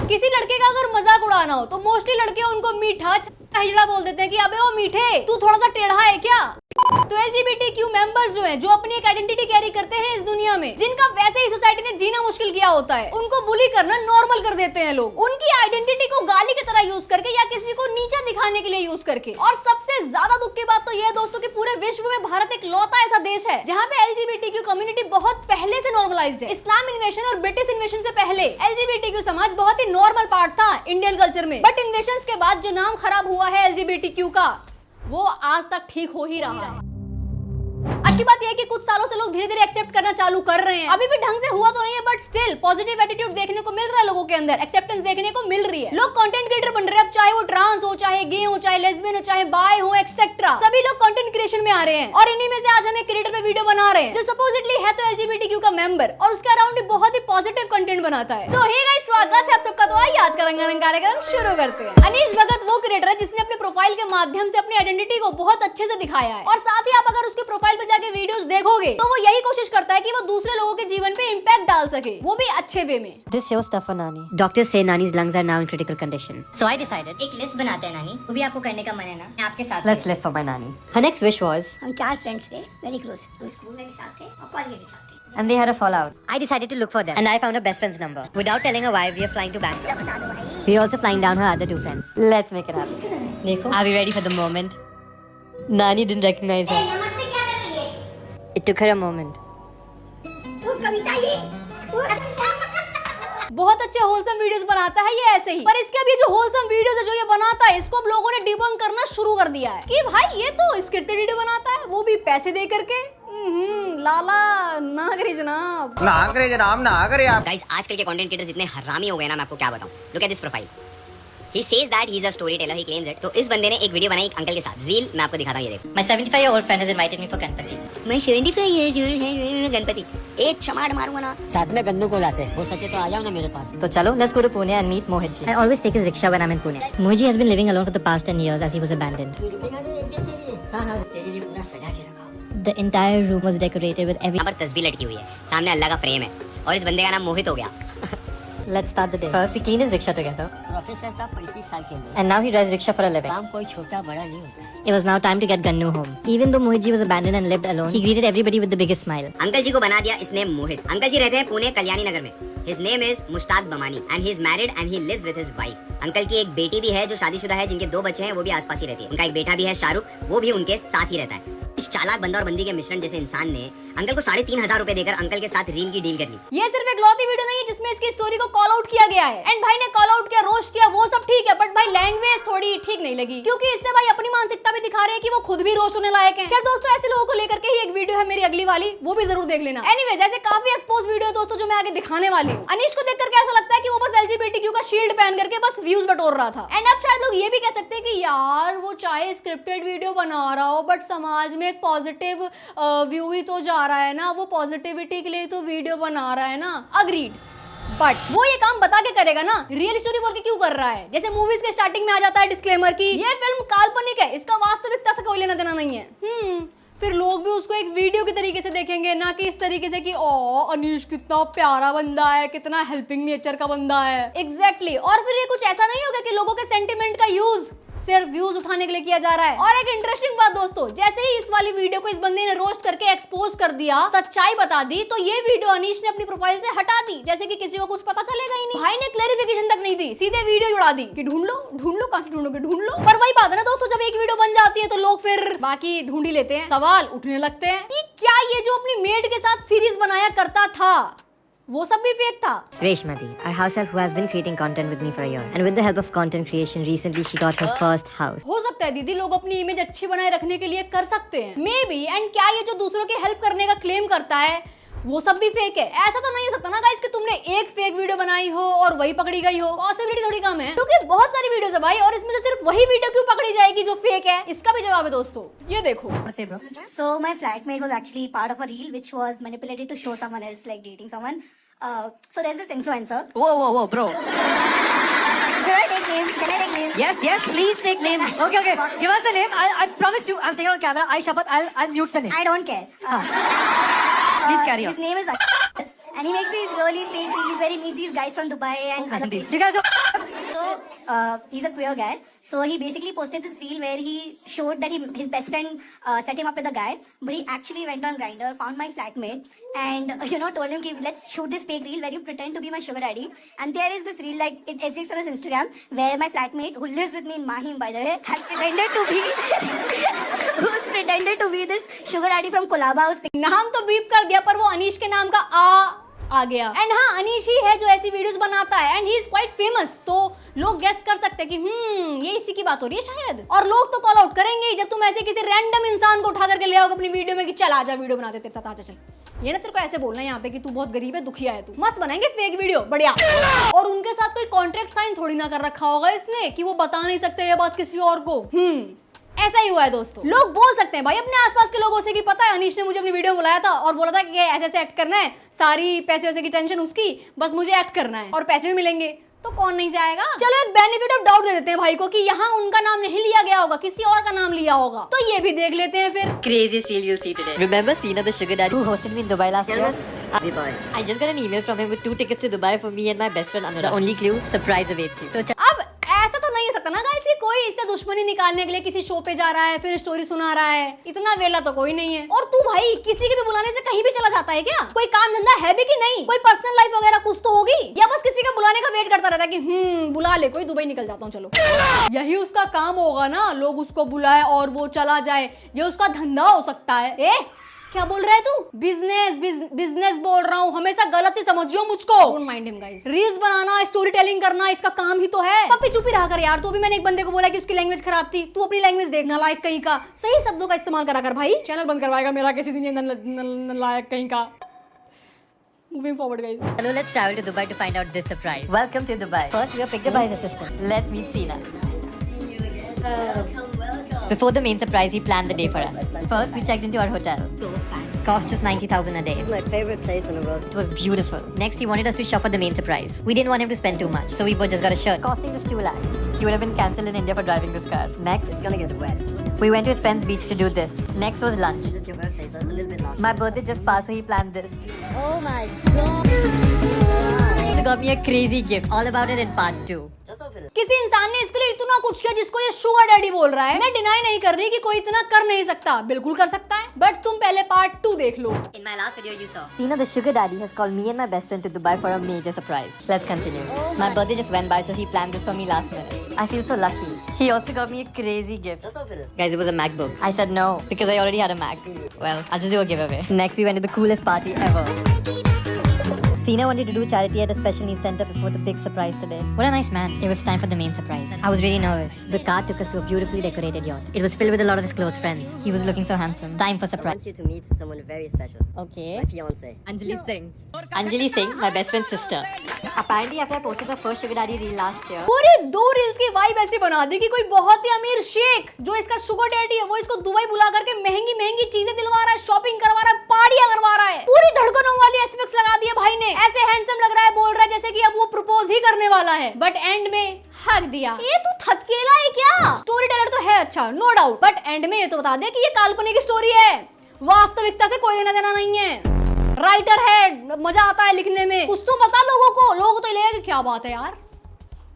किसी लड़के का अगर मजाक उड़ाना हो तो मोस्टली लड़के उनको मीठा हिजड़ा बोल देते हैं कि अबे वो मीठे, तू थोड़ा सा टेढ़ा है क्या। तो LGBTQ मेंबर्स जो हैं, जो अपनी एक आइडेंटिटी कैरी करते हैं इस दुनिया में, जिनका वैसे ही सोसाइटी ने जीना मुश्किल किया होता है, उनको बुली करना नॉर्मल कर देते हैं लोग, उनकी आइडेंटिटी को गाली की तरह यूज करके या किसी को नीचा दिखाने के लिए यूज करके। और सबसे ज्यादा दुख की बात तो यह है दोस्तों कि पूरे विश्व में भारत एक लौता ऐसा देश है जहाँ पे LGBTQ कम्युनिटी बहुत पहले से नॉर्मलाइज्ड है। इस्लाम इन्वेशन और ब्रिटिश इन्वेशन से पहले LGBTQ समाज बहुत ही नॉर्मल पार्ट था इंडियन कल्चर में, बट इन्वेशन के बाद जो नाम खराब हुआ है LGBTQ का, वो आज तक ठीक हो ही रहा है। अच्छी बात यह है कि कुछ सालों से लोग धीरे धीरे एक्सेप्ट करना चालू कर रहे हैं। अभी भी ढंग से हुआ तो नहीं है, बट स्टिल पॉजिटिव एटीट्यूड देखने को मिल रहा है, लोगों के अंदर एक्सेप्टेंस देखने को मिल रही है। लोग कंटेंट क्रिएटर बन रहे हैं, अब चाहे वो ट्रांस हो, चाहे गे हो, चाहे लेस्बियन हो, चाहे बाय हो, एक्सेट्रा, सभी लोग कंटेंट क्रिएशन में आ रहे हैं। और इन्हीं में से आज हम एक क्रिएटर पे वीडियो बना रहे हैं जो सपोजिटली है तो LGBTQ का मेंबर और उसके अराउंड बहुत ही पॉजिटिव कंटेंट बनाता है। तो हे गाइस, स्वागत है आप सबका। तो आइए आज का रंगारंग कार्यक्रम शुरू करते हैं। अनीश भगत वो क्रिएटर है जिसने अपने प्रोफाइल के माध्यम से अपनी आइडेंटिटी को बहुत अच्छे से दिखाया है, और साथ ही आप अगर उसके प्रोफाइल पे जाके वीडियोस देखोगे तो वो यही कोशिश करता है कि वो दूसरे लोगों के जीवन पे इम्पैक्ट डाल सके, वो भी अच्छे वे में। This shows stuff for Nani. Doctors say Nani's lungs are now in critical condition. So I decided, एक लिस्ट बनाते हैं नानी, वो भी आपको करने का मन है ना, मैं आपके साथ let's live for my Nani. Her next wish was, हम 4 फ्रेंड्स थे, वेरी क्लोज, स्कूल में भी साथ थे और कॉलेज में भी साथ थे। and they had a fallout. I decided to look for them, and I found her best friend's number. Without telling her why, we are flying to Bangalore. We are also flying down her other 2 friends. Let's make it happen. Dekho, are we ready for the moment? Nani didn't recognize her. नमस्ते, क्या कर रही है? It took her a moment. वो कविता ये बहुत अच्छे wholesome videos बनाता है ये ऐसे ही, पर इसके अब ये जो होलसम वीडियोस है जो ये बनाता है, इसको अब लोगों ने डिबंक करना शुरू कर दिया है कि भाई ये तो स्क्रिप्टेड वीडियो बनाता है, वो भी पैसे दे करके। लाला ना करे जनाब, ना करे जनाब, ना करे आप। गाइस, आजकल के कंटेंट क्रिएटर्स इतने हरामी हो गए ना, मैं आपको क्या बताऊं। Look at this profile, he says that he is a story teller, he claims it. तो इस बंदे ने एक वीडियो बनाई एक अंकल के साथ, रील मैं आपको दिखाता हूं, ये देखो। My 75-year-old friend has invited me for Ganpati. मैं 75 ईयर है गणपति, एक चमाड़ मारूंगा ना। साथ में गन्नू को लाते, हो सके तो आ जाओ ना मेरे पास। So chalo, let's go to Pune and meet Mohit ji. I always take his rickshaw when I'm in Pune. Mohit ji has been living alone for the past 10 years as he was abandoned. हाँ हाँ, तेरे लिए पूरा सजा के रखा। The entire room was decorated with every... यहाँ पर तस्वीर लटकी हुई है, सामने अल्लाह का फ्रेम है, और इस बंदे का नाम मोहित हो गया। Let's start the day. First, we clean his rickshaw together. Professor का 35 साल के लिए And now he drives rickshaw for a living. काम कोई छोटा बड़ा नहीं होता। It was now time to get Gannu home. Even though Mohit ji was abandoned and lived alone, he greeted everybody with the biggest smile. Uncle ji को बना दिया इसने मोहित। अंकल जी रहते हैं पुणे कल्याणी नगर में। His name is Mushtaq Bamani and he is married and he lives with his wife. Uncle की एक बेटी भी है जो शादीशुदा है, जिनके 2 बच्चे हैं, वो भी आसपास ही रहती है। उनका एक बेटा भी है शाहरुख, वो भी उनके साथ ही रहता है। इस चालाक बंदा और बंदी के मिश्रण जैसे इंसान ने अंकल को 3,500 रुपए देकर अंकल के साथ रील की डील कर ली। ये सिर्फ एक लौती वीडियो नहीं है जिसमें इसकी स्टोरी को कॉल आउट किया गया है, एंड भाई ने कॉल आउट किया, रोस्ट किया, वो सब ठीक है, बट भाई लैंग्वेज थोड़ी ठीक नहीं लगी, क्योंकि इससे भाई अपनी मानसिकता भी दिखा रहे हैं कि वो खुद भी रोस्ट होने लायक है। खैर दोस्तों, ऐसे लोगों को लेकर के ही एक वीडियो है मेरी अगली वाली, वो भी जरूर देख लेना। एनीवेज, ऐसे काफी एक्सपोज वीडियो दोस्तों जो मैं आगे दिखाने वाली हूँ। अनीश को देखकर कैसा लगता है कि वो बस LGBTQ का शील्ड पहन करके बस व्यूज बटोर रहा था, एंड अब शायद लोग ये भी कह सकते हैं कि यार वो चाहे स्क्रिप्टेड वीडियो बना रहा हो, बट समाज में एक पॉजिटिव व्यू ही तो जा रहा है ना, वो पॉजिटिविटी के लिए तो वीडियो बना रहा है ना। अग्रीड, बट वो ये काम बता के करेगा ना, रियल स्टोरी बोल के क्यों कर रहा है। जैसे मूवीज के स्टार्टिंग में आ जाता है डिस्क्लेमर की ये फिल्म काल्पनिक है, इसका वास्तविकता से कोई लेना देना नहीं है। फिर लोग भी उसको एक वीडियो के तरीके से देखेंगे, ना कि इस तरीके से कि ओ अनीश कितना प्यारा बंदा है, कितना हेल्पिंग नेचर का बंदा है। एग्जैक्टली। और फिर ये कुछ ऐसा नहीं होगा कि लोगों के सेंटिमेंट का यूज सिर्फ व्यूज उठाने के लिए किया जा रहा है। और एक इंटरेस्टिंग बात दोस्तों, जैसे ही इस वाली वीडियो को इस बंदे ने रोस्ट करके एक्सपोज कर दिया, सच्चाई बता दी, तो ये वीडियो अनीश ने अपनी प्रोफाइल से हटा दी, जैसे कि किसी को कुछ पता चलेगा ही नहीं। भाई ने क्लैरिफिकेशन तक नहीं दी, सीधे वीडियो उड़ा दी कि ढूंढ लो कहां से ढूंढोगे, ढूंढ लो। पर वही बात है ना दोस्तों, जब एक वीडियो बन जाती है तो लोग फिर बाकी ढूंढ ही लेते हैं, सवाल उठने लगते हैं कि क्या ये जो अपनी मेड के साथ सीरीज बनाया करता था वो सब भी फेक था। Reshma Di, our house help who has been creating content with me for a year. And with the help of content creation, recently she got her first house. हो सकता है दीदी लोग अपनी इमेज अच्छी बनाए रखने के लिए कर सकते हैं, मे बी। एंड क्या ये जो दूसरों की हेल्प करने का क्लेम करता है वो सब भी फेक है? ऐसा तो नहीं हो सकता ना गाइस कि तुमने एक फेक वीडियो बनाई हो और वही पकड़ी गई हो। पॉसिबिलिटी थोड़ी कम है, क्योंकि बहुत सारी वीडियोस है भाई, और इसमें से सिर्फ वही वीडियो क्यों पकड़ी जाएगी जो फेक है? इसका भी जवाब है दोस्तों, ये देखो। So my flatmate was actually part of a reel which was manipulated to show someone else like dating someone. So there's this influencer. Whoa, bro. Should I take names? Can I take names? Yes, please take names. Okay. Give us the name. I promise you. I'm saying it on camera. I shapat. I'll mute the name. I don't care. Please carry on. His name is and he makes these really fake reels where he meets these guys from Dubai and other places. You guys are. So he's a queer guy. So he basically posted this reel where he showed that his best friend set him up with a guy, but he actually went on Grindr, found my flatmate, and told him, let's shoot this fake reel where you pretend to be my sugar daddy. And there is this reel, like it exists on his Instagram, where my flatmate, who lives with me in Mahim, by the way, has pretended to be who's pretended to be this sugar daddy from Kolaba. नाम तो beep कर दिया, पर वो अनीश के नाम का आ गया। एंड हाँ, अनीश ही है जो ऐसी वीडियोस बनाता है, and he is quite famous. तो लोग गेस कर सकते हैं कि ये इसी की बात हो रही है शायद। और लोग तो कॉल आउट करेंगे ही जब तुम ऐसे किसी रैंडम इंसान को उठा करके ले आओगे अपनी वीडियो में कि चल आजा वीडियो बनाते तेरे साथ, आजा चल। ये ना तेरे को ऐसे बोलना है यहाँ पे कि तू बहुत गरीब है, दुखिया है, तू मस्त बनाएंगे फेक वीडियो, बढ़िया। और उनके साथ कोई कॉन्ट्रैक्ट साइन थोड़ी ना कर रखा होगा इसने कि वो बता नहीं सकते ये बात किसी और को। ऐसा ही हुआ है दोस्तों। लोग बोल सकते हैं भाई अपने आसपास के लोगों से कि पता है अनीश ने मुझे अपनी वीडियो में बुलाया था और बोला था कि ऐसे ऐसे एक्ट करना है, सारी पैसे वैसे की टेंशन उसकी, बस मुझे एक्ट करना है और पैसे भी मिलेंगे, तो कौन नहीं जाएगा। चलो एक बेनिफिट ऑफ डाउट दे देते हैं भाई को कि यहाँ उनका नाम नहीं लिया गया होगा, किसी और का नाम लिया होगा, तो ये भी देख लेते हैं फिर। Craziest reel you'll see today. Remember Sina, the sugar daddy who hosted me in Dubai last year? I just got an email from him with 2 tickets to Dubai for me and my best friend Anuradha. The only clue, surprise awaits you. तो अब ऐसा तो नहीं हो सकता ना guys कि कोई इससे दुश्मनी निकालने के लिए किसी शो पे जा रहा है, फिर स्टोरी सुना रहा है। इतना वेला तो कोई नहीं है। और तू भाई किसी के भी बुलाने से कहीं भी चला जाता है क्या? कोई काम धंधा है भी कि नहीं? कोई पर्सनल लाइफ वगैरह कुछ तो होगी, या बस किसी के बुलाने का वेट करता रहता है कि बुला ले कोई, दुबई निकल जाता हूँ चलो। यही उसका काम होगा ना, लोग उसको बुलाए और वो चला जाए, ये उसका धंधा हो सकता है। क्या बोल रहा है तू? बिजनेस बोल रहा हूँ, हमेशा गलत ही समझियो मुझको। Don't mind him guys. Reels banana, story telling करना, इसका काम ही तो है। पप्पी चुप ही रहा कर यार। तो भी मैंने एक बंदे को बोला कि उसकी लैंग्वेज खराब थी, तू अपनी लैंग्वेज देखना, लायक कहीं का सही शब्दों का इस्तेमाल करा कर भाई। चैनल बंद करवाएगा मेरा किसी दिन, ये लायक कहीं का। Moving forward, guys. Hello, let's travel to Dubai to find out this surprise. Welcome to Dubai. First, we are picked up by his assistant. Let's meet Sina. Before the main surprise, he planned the day for us. First, we checked into our hotel. Cost us 90,000 a day. It's my favorite place in the world. It was beautiful. Next, he wanted us to shop for the main surprise. We didn't want him to spend too much, so we both just got a shirt, costing just 2 lakh. He would have been cancelled in India for driving this car. Next, It's gonna get wet. we went to his friend's beach to do this. Next was lunch. It's your birthday, so it's a little bit lost. My birthday just passed, so he planned this. Oh my god! He got me a crazy gift. All about it in part 2. Just open it. किसी इंसान ने इसके लिए इतना कुछ किया जिसको ये शुगर डैडी बोल रहा है। मैं डिनाई नहीं कर रही कि कोई इतना कर नहीं सकता, बिल्कुल कर सकता है, बट तुम पहले पार्ट 2 देख लो। In my last video you saw, Sina the sugar daddy has called me and my best friend to Dubai for a major surprise. Let's continue. My birthday just went by, so he planned this for me last minute. I feel so lucky. He also got me a crazy gift. Just open it. Guys, it was a MacBook. I said no because I already had a Mac. Well, I'll just do a giveaway. Next, we went to the coolest party ever. Sina wanted to do charity at a special needs center before the big surprise today. What a nice man. It was time for the main surprise. I was really nervous. The car took us to a beautifully decorated yacht. It was filled with a lot of his close friends. He was looking so handsome. Time for I surprise. want you to meet someone very special. Okay. My fiance. Anjali Singh. Anjali Singh, my best friend's sister. Apparently, after I posted my first sugar daddy reel last year, पूरी 2 reels की vibe ऐसी बना दी कि कोई बहुत ही अमीर शेख जो इसका शुगर डैडी है, वो इसको दुबई बुला करके महंगी महंगी चीजें दिलवा रहा है, शॉपिंग करवा रहा है, पार्टियां करवा रहा है। पूरी धड़कनों वाली एस्पेक्ट्स लगा दिए भाई ने। ऐसे हैंडसम लग रहा है, बोल रहा है जैसे कि अब वो प्रपोज ही करने वाला है, बट एंड में हक दिया। ये तू थतकेला है क्या? स्टोरी टेलर तो है अच्छा, नो डाउट, बट एंड में ये तो बता दे कि ये काल्पनिक स्टोरी है, वास्तविकता से कोई लेना देना नहीं है। राइटर है, मजा आता है लिखने में, कुछ तो बता लोगों को। लोग तो ले कि क्या बात है यार,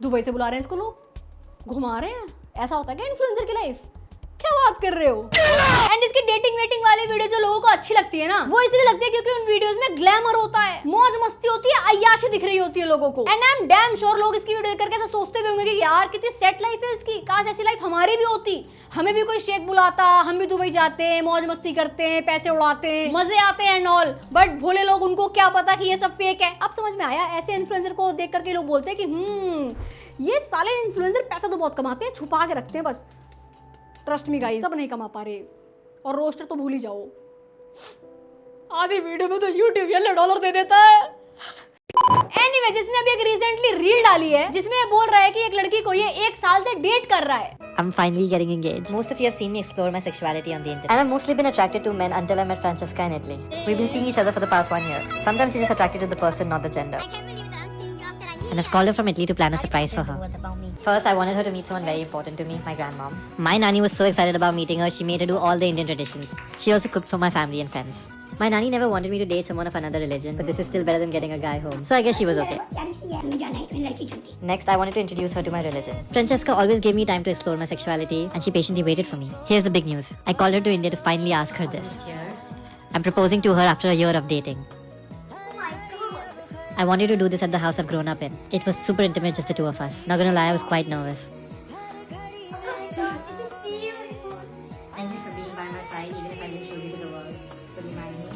दुबई से बुला रहे हैं इसको, लोग घुमा रहे हैं। ऐसा होता है क्या इन्फ्लुएंसर की लाइफ? क्या बात कर रहे हो? एंड इसकी डेटिंग वेटिंग वाली वीडियो जो लोगों को अच्छी लगती है ना, वो इसलिए लगती है क्योंकि उन वीडियोस में ग्लैमर होता है, मौज मस्ती होती है, अय्याशी दिख रही होती है लोगों को। And I am damn sure लोग इसकी वीडियो देख करके ऐसा सोचते भी होंगे कि यार कितनी सेट लाइफ है इसकी, काश ऐसी लाइफ हमारी भी होती, हमें भी कोई शेख बुलाता, हम भी दुबई जाते हैं, मौज मस्ती करते हैं, पैसे उड़ाते हैं, मजे आते हैं एंड ऑल। बट भोले लोग, उनको क्या पता कि ये सब फेक है। अब समझ में आया, ऐसे इन्फ्लुएंसर को देख करके लोग बोलते हैं कि ये साले इन्फ्लुएंसर पैसा तो बहुत कमाते हैं, छुपा के रखते हैं बस। ट्रस्ट मी गाइस, सब नहीं कमा पा रहे, और रोस्टर तो भूल ही जाओ, आधी वीडियो में तो यूट्यूब $1 दे देता है। एनीवेज, इसने अभी एक रिसेंटली रील डाली है जिसमें ये बोल रहा है कि एक लड़की को ये 1 साल से डेट कर रहा है। I'm finally getting engaged. Most of you have seen me explore my sexuality on the internet. And I've mostly been attracted to men until I met Francesca in Italy. We've been seeing each other for the past 1 year. Sometimes you're just attracted to the person, not the gender. And I've called her from Italy to plan a surprise for her. First, I wanted her to meet someone very important to me, my grandmom. My nanny was so excited about meeting her, she made her do all the Indian traditions. She also cooked for my family and friends. My nanny never wanted me to date someone of another religion, but this is still better than getting a guy home. So I guess she was okay. Next, I wanted to introduce her to my religion. Francesca always gave me time to explore my sexuality, and she patiently waited for me. Here's the big news. I called her to India to finally ask her this. I'm proposing to her after a year of dating. I wanted to do this at the house I've grown up in. It was super intimate, just the two of us. Not gonna lie, I was quite nervous. Thank you for being by my side, even if I didn't show you to the world. Will you marry me?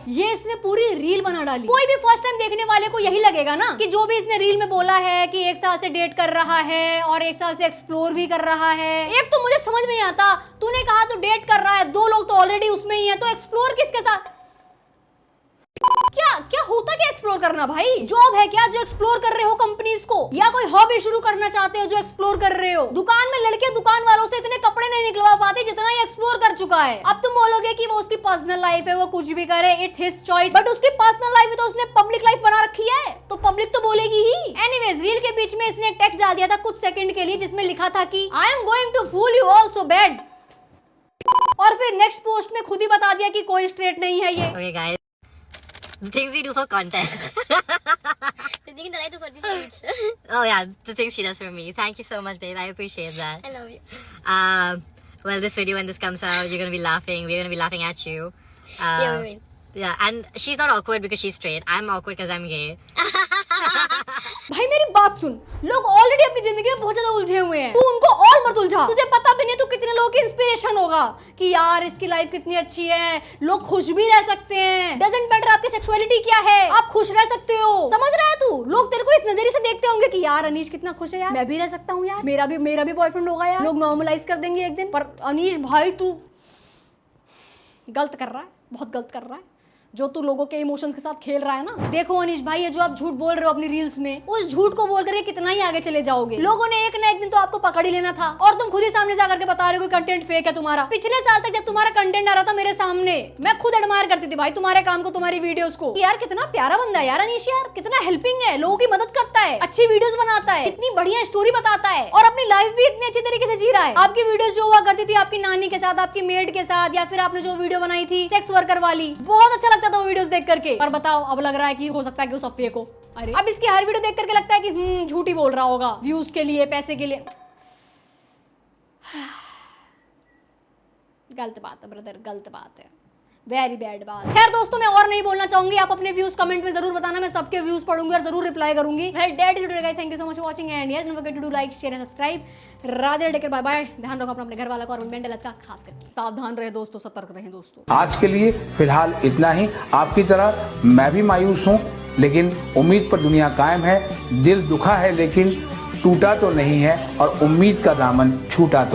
ये इसने पूरी reel बना डाली। कोई भी first time देखने वाले को यही लगेगा ना कि जो भी इसने रील में बोला है कि 1 साल से डेट कर रहा है और 1 साल से एक्सप्लोर भी कर रहा है। एक तो मुझे समझ में नहीं आता, तूने कहा तू डेट कर रहा है, 2 लोग तो ऑलरेडी उसमें ही है, तो एक्सप्लोर किसके साथ? क्या क्या होता क्या एक्सप्लोर करना भाई? जॉब है क्या जो एक्सप्लोर कर रहे हो कंपनीज को, या कोई हॉबी शुरू करना चाहते हो जो एक्सप्लोर कर रहे हो? दुकान में लड़के दुकान वालों से इतने कपड़े नहीं निकलवा पाते जितना ये एक्सप्लोर कर चुका है। अब तुम बोलोगे कि वो उसकी पर्सनल लाइफ है, वो कुछ भी करे, इट्स हिज चॉइस, बट उसकी पर्सनल लाइफ में तो उसने पब्लिक लाइफ बना रखी है, तो पब्लिक तो बोलेगी ही। एनीवेज, रील के बीच में इसने एक टेक्स्ट डाल दिया था कुछ सेकंड के लिए जिसमें लिखा था कि I am going to fool you all so bad, और फिर नेक्स्ट पोस्ट में खुद ही बता दिया कि कोई स्ट्रेट नहीं है ये। Okay, guys. The things we do for content. The thing that I do for these kids. Oh yeah, the things she does for me. Thank you so much, babe. I appreciate that. I love you. Well, this video, when this comes out, you're gonna be laughing. We're gonna be laughing at you. Yeah, I mean. Yeah, and she's not awkward because she's straight. I'm awkward because I'm gay. भाई मेरी बात सुन, लोग already अपनी जिंदगी में बहुत ज्यादा उलझे हुए हैं, तू उनको और मत उलझा। तुझे पता भी नहीं तू कितने लोगों की इंस्पिरेशन होगा कि यार इसकी लाइफ कितनी अच्छी है, लोग खुश भी रह सकते हैं, डजंट मैटर आपकी सेक्सुअलिटी क्या है, आप खुश रह सकते हो। समझ रहा है तू? लोग तेरे को इस नजरिए से देखते होंगे कि यार अनीश कितना खुश है, यार मैं भी रह सकता हूँ, यार मेरा भी बॉयफ्रेंड होगा, यार लोग नॉर्मलाइज कर देंगे एक दिन। पर अनीश भाई तू गलत कर रहा है, बहुत गलत कर रहा है जो तू लोगों के इमोशंस के साथ खेल रहा है ना। देखो अनीश भाई, ये जो आप झूठ बोल रहे हो अपनी रील्स में, उस झूठ को बोल करके कितना ही आगे चले जाओगे। लोगों ने एक ना एक दिन तो आपको पकड़ ही लेना था, और तुम खुद ही सामने से आकर के बता रहे हो कि कंटेंट फेक है तुम्हारा। पिछले साल तक जब तुम्हारा कंटेंट आ रहा था मेरे सामने, मैं खुद एडमायर करती थी भाई तुम्हारे काम को, तुम्हारी वीडियोस को, कि यार कितना प्यारा बंदा है यार अनीश, यार कितना हेल्पिंग है, लोगों की मदद करता है, अच्छी वीडियोस बनाता है, इतनी बढ़िया स्टोरी बताता है, और अपनी लाइफ भी इतनी अच्छी तरीके से जी रहा है। आपकी वीडियोस जो हुआ करती थी आपकी नानी के साथ, आपकी मेड के साथ, या फिर आपने जो वीडियो बनाई थी सेक्स वर्कर वाली, बहुत अच्छा लगता था वो वीडियोस देख करके। पर बताओ अब लग रहा है कि हो सकता है कि वो सब फेक हो। अरे अब इसकी हर वीडियो देख करके लगता है कि झूठ ही बोल रहा होगा, व्यूज के लिए, पैसे के लिए। गलत बात है ब्रदर, गलत बात है, वेरी बैड बात। खैर दोस्तों, मैं और नहीं बोलना चाहूंगी, आप अपने व्यूज कमेंट में जरूर बताना, मैं सबके व्यूज पढ़ूंगी और जरूर रिप्लाई करूंगी। Well that is it guys, thank you so much for watching and yes don't forget to do like share and subscribe. Radhe Radhe, bye bye. ध्यान रखो अपने घर वालों का और मेंटल हेल्थ का खास करके। सावधान रहे दोस्तों, सतर्क रहें दोस्तों। आज के लिए फिलहाल इतना ही। आपकी तरह मैं भी मायूस हूँ, लेकिन उम्मीद पर दुनिया कायम है। दिल दुखा है लेकिन टूटा तो नहीं है, और उम्मीद का दामन छूटा तो